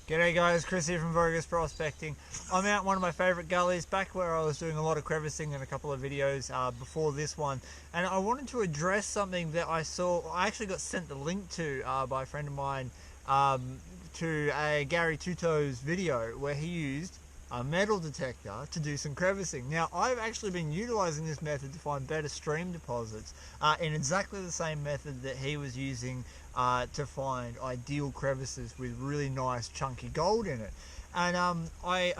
G'day guys, Chris here from Vo-Gus Prospecting. I'm out one of my favourite gullies, back where I was doing a lot of crevicing in a couple of videos before this one, and I wanted to address something that I saw. I actually got sent the link to by a friend of mine to a Gary Tuto's video where he used a metal detector to do some crevicing. Now, I've actually been utilising this method to find better stream deposits in exactly the same method that he was using to find ideal crevices with really nice chunky gold in it. And I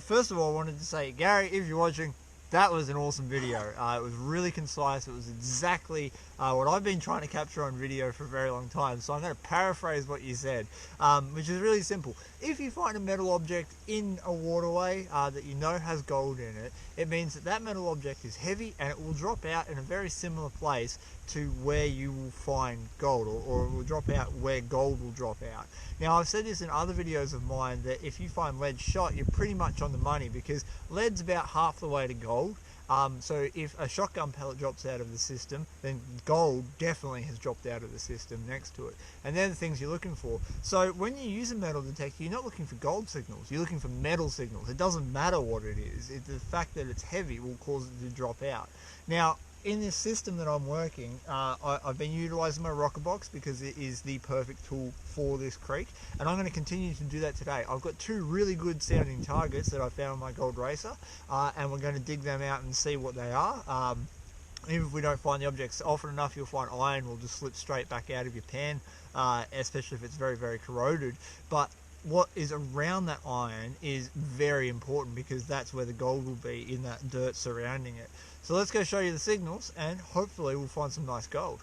first of all wanted to say, Gary, if you're watching, that was an awesome video. It was really concise. It was exactly what I've been trying to capture on video for a very long time. So I'm going to paraphrase what you said, which is really simple. If you find a metal object in a waterway that you know has gold in it, it means that that metal object is heavy and it will drop out in a very similar place to where you will find gold, or it will drop out where gold will drop out. Now, I've said this in other videos of mine that if you find lead shot, you're pretty much on the money, because lead's about half the way to gold. So if a shotgun pellet drops out of the system, then gold definitely has dropped out of the system next to it. And they're the things you're looking for. So when you use a metal detector, you're not looking for gold signals, you're looking for metal signals. It doesn't matter what it is. The fact that it's heavy will cause it to drop out. Now, in this system that I'm working, I've been utilising my rocker box because it is the perfect tool for this creek, and I'm going to continue to do that today. I've got two really good sounding targets that I found on my gold racer, and we're going to dig them out and see what they are. Even if we don't find the objects often enough, you'll find iron will just slip straight back out of your pan, especially if it's very, very corroded. But what is around that iron is very important, because that's where the gold will be, in that dirt surrounding it. So let's go show you the signals, and hopefully we'll find some nice gold.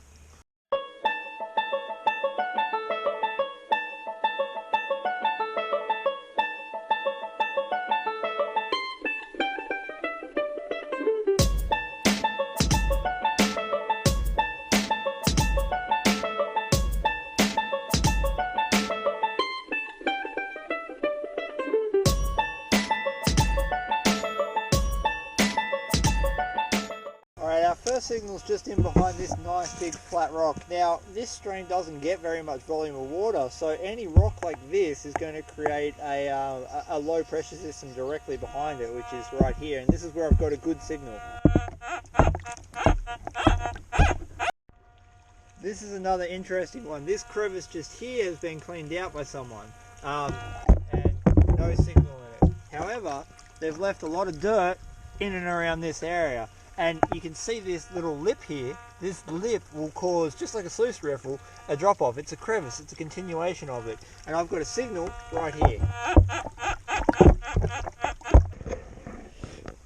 Our first signal's just in behind this nice big flat rock. Now, this stream doesn't get very much volume of water, so any rock like this is going to create a low pressure system directly behind it, which is right here, and this is where I've got a good signal. This is another interesting one. This crevice just here has been cleaned out by someone, and no signal in it. However, they've left a lot of dirt in and around this area. And you can see this little lip here. This lip will cause, just like a sluice riffle, a drop off. It's a crevice, it's a continuation of it. And I've got a signal right here.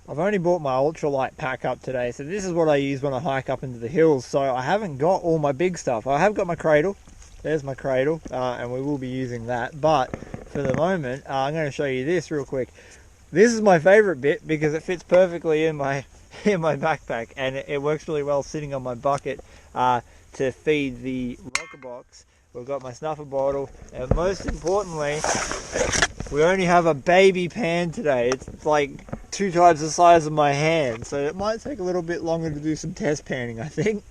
I've only bought my ultralight pack up today, so this is what I use when I hike up into the hills. So I haven't got all my big stuff. I have got my cradle. There's my cradle, and we will be using that. But for the moment, I'm going to show you this real quick. This is my favorite bit because it fits perfectly in my backpack, and it works really well sitting on my bucket to feed the rocker box. We've got my snuffer bottle, and most importantly, we only have a baby pan today. It's like 2 times the size of my hand, so it might take a little bit longer to do some test panning, I think.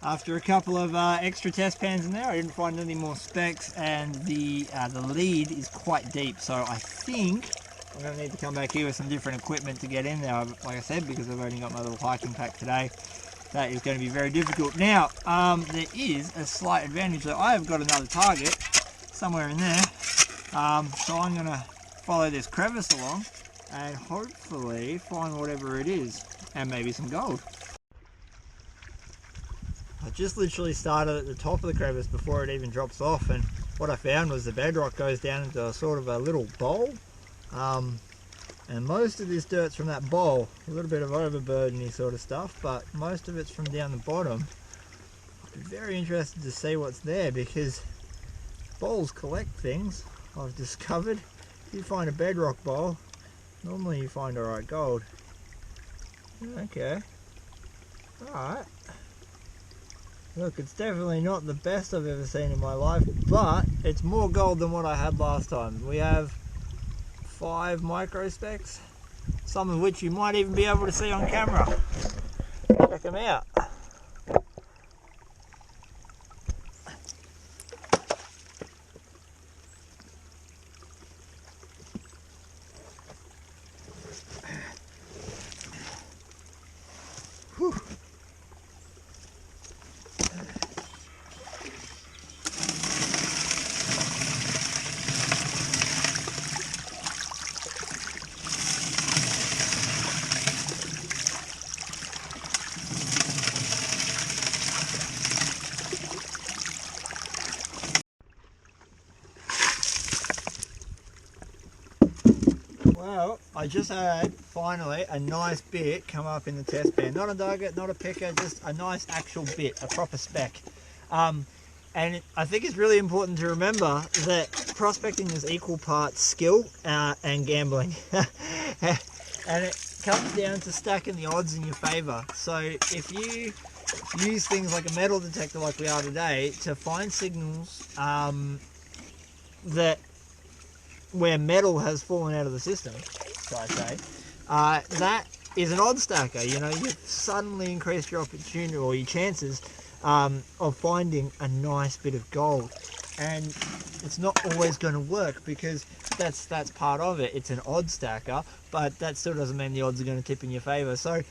After a couple of extra test pans in there, I didn't find any more specks, and the lead is quite deep, so I think I'm going to need to come back here with some different equipment to get in there, like I said, because I've only got my little hiking pack today. That is going to be very difficult. Now, there is a slight advantage that I have got another target somewhere in there, so I'm going to follow this crevice along and hopefully find whatever it is, and maybe some gold. I just literally started at the top of the crevice before it even drops off, and what I found was the bedrock goes down into a sort of a little bowl, and most of this dirt's from that bowl. A little bit of overburdeny sort of stuff, but most of it's from down the bottom. I'd be very interested to see what's there, because bowls collect things, I've discovered. If you find a bedrock bowl, normally you find alright gold. Okay, alright. Look, it's definitely not the best I've ever seen in my life, but it's more gold than what I had last time. We have 5 microspecs, some of which you might even be able to see on camera. Check them out. Well, I just had, finally, a nice bit come up in the test pan. Not a nugget, not a picker, just a nice actual bit, a proper spec. And I think it's really important to remember that prospecting is equal parts skill and gambling. And it comes down to stacking the odds in your favour. So if you use things like a metal detector like we are today to find signals that where metal has fallen out of the system, so I say, that is an odd stacker. You know, you've suddenly increased your opportunity or your chances of finding a nice bit of gold. And it's not always going to work because that's part of it. It's an odd stacker, but that still doesn't mean the odds are going to tip in your favour. So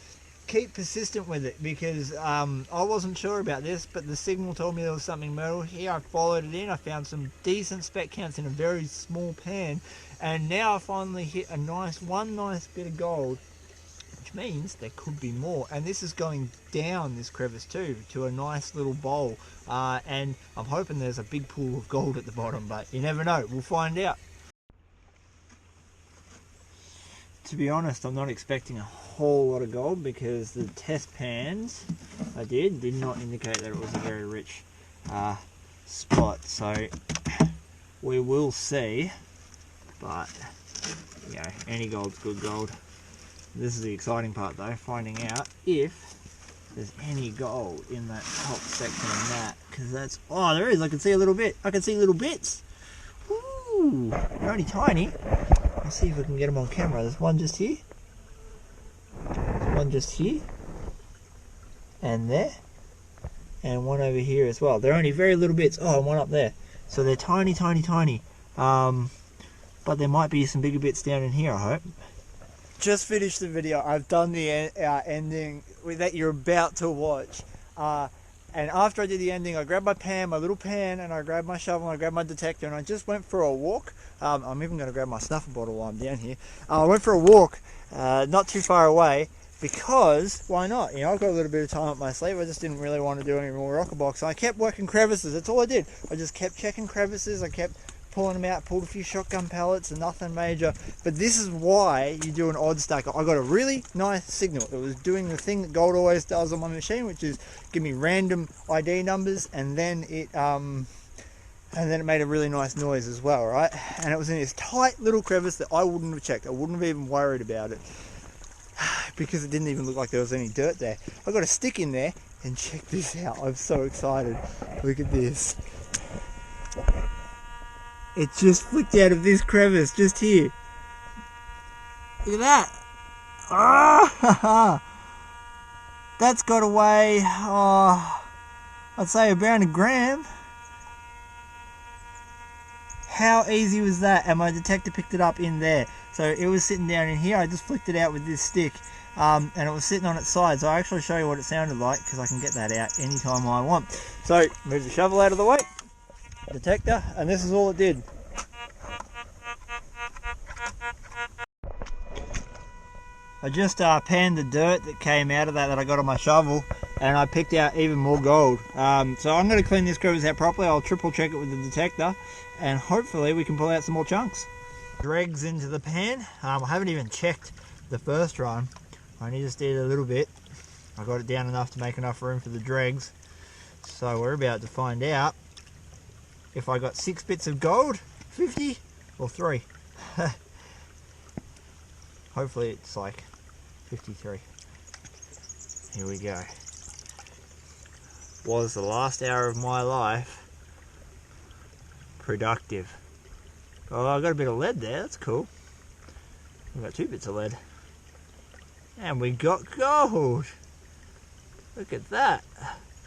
keep persistent with it, because I wasn't sure about this, but the signal told me there was something metal here. I followed it in, I found some decent spec counts in a very small pan, and now I finally hit one nice bit of gold, which means there could be more. And this is going down this crevice too, to a nice little bowl, and I'm hoping there's a big pool of gold at the bottom, but you never know, we'll find out. To be honest, I'm not expecting a whole lot of gold, because the test pans I did not indicate that it was a very rich spot. So we will see, but you know, any gold's good gold. This is the exciting part though, finding out if there's any gold in that top section of that, because that's, oh, there is. I can see a little bit. I can see little bits. Ooh, they're only tiny. Let's see if we can get them on camera. There's one just here. There's one just here. And there. And one over here as well. They're only very little bits. Oh, and one up there. So they're tiny, tiny, tiny. But there might be some bigger bits down in here, I hope. Just finished the video. I've done the ending that you're about to watch. And after I did the ending, I grabbed my pan, my little pan, and I grabbed my shovel, and I grabbed my detector, and I just went for a walk. I'm even going to grab my snuffle bottle while I'm down here. I went for a walk, not too far away, because why not? You know, I've got a little bit of time up my sleeve. I just didn't really want to do any more rocker box. So I kept working crevices. That's all I did. I just kept checking crevices. I kept pulling them out, pulled a few shotgun pellets and nothing major. But this is why you do an odd stacker. I got a really nice signal. It was doing the thing that gold always does on my machine, which is give me random ID numbers, and then it made a really nice noise as well, right? And it was in this tight little crevice that I wouldn't have checked. I wouldn't have even worried about it, because it didn't even look like there was any dirt there. I got a stick in there, and check this out. I'm so excited. Look at this. It just flicked out of this crevice, just here. Look at that. Ah, that's got away, I'd say around a gram. How easy was that? And my detector picked it up in there. So it was sitting down in here. I just flicked it out with this stick, and it was sitting on its side. So I'll actually show you what it sounded like, because I can get that out anytime I want. So move the shovel out of the way, detector, and this is all it did. I just panned the dirt that came out of that I got on my shovel, and I picked out even more gold. So I'm going to clean this crevice out properly. I'll triple check it with the detector, and hopefully we can pull out some more chunks. Dregs into the pan. I haven't even checked the first run. I only just did a little bit. I got it down enough to make enough room for the dregs. So we're about to find out if I got 6 bits of gold, 50, or 3. Hopefully it's like 53. Here we go. Was the last hour of my life productive? Oh, I got a bit of lead there, that's cool. We got 2 bits of lead. And we got gold! Look at that.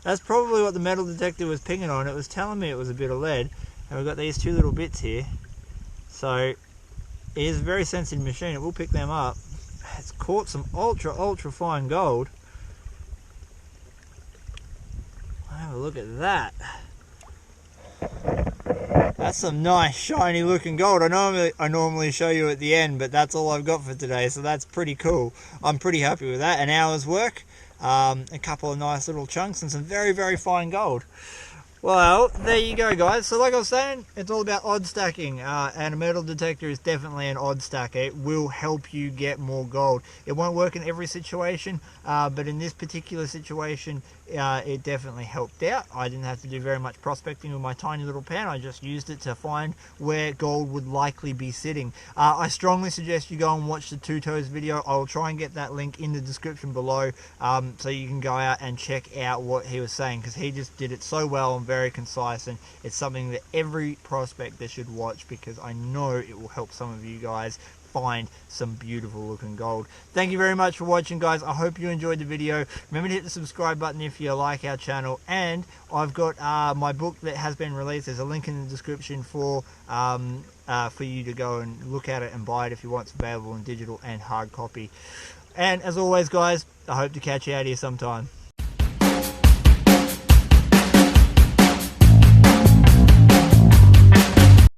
That's probably what the metal detector was pinging on. It was telling me it was a bit of lead. And we've got these 2 little bits here. So it is a very sensitive machine. It will pick them up. It's caught some ultra fine gold. Have a look at that. That's some nice shiny looking gold. I normally show you at the end, but that's all I've got for today, so that's pretty cool. I'm pretty happy with that. An hour's work, a couple of nice little chunks, and some very fine gold. Well, there you go, guys. So like I was saying, it's all about odd stacking, and a metal detector is definitely an odd stacker. It will help you get more gold. It won't work in every situation, but in this particular situation, it definitely helped out. I didn't have to do very much prospecting with my tiny little pen. I just used it to find where gold would likely be sitting. I strongly suggest you go and watch the Two Toes video. I will try and get that link in the description below, so you can go out and check out what he was saying, because he just did it so well and very concise, and it's something that every prospector should watch, because I know it will help some of you guys find some beautiful looking gold. Thank you very much for watching, guys. I hope you enjoyed the video. Remember to hit the subscribe button if you like our channel, and I've got my book that has been released. There's a link in the description for you to go and look at it and buy it if you want. It's available in digital and hard copy. And as always, guys, I hope to catch you out here sometime.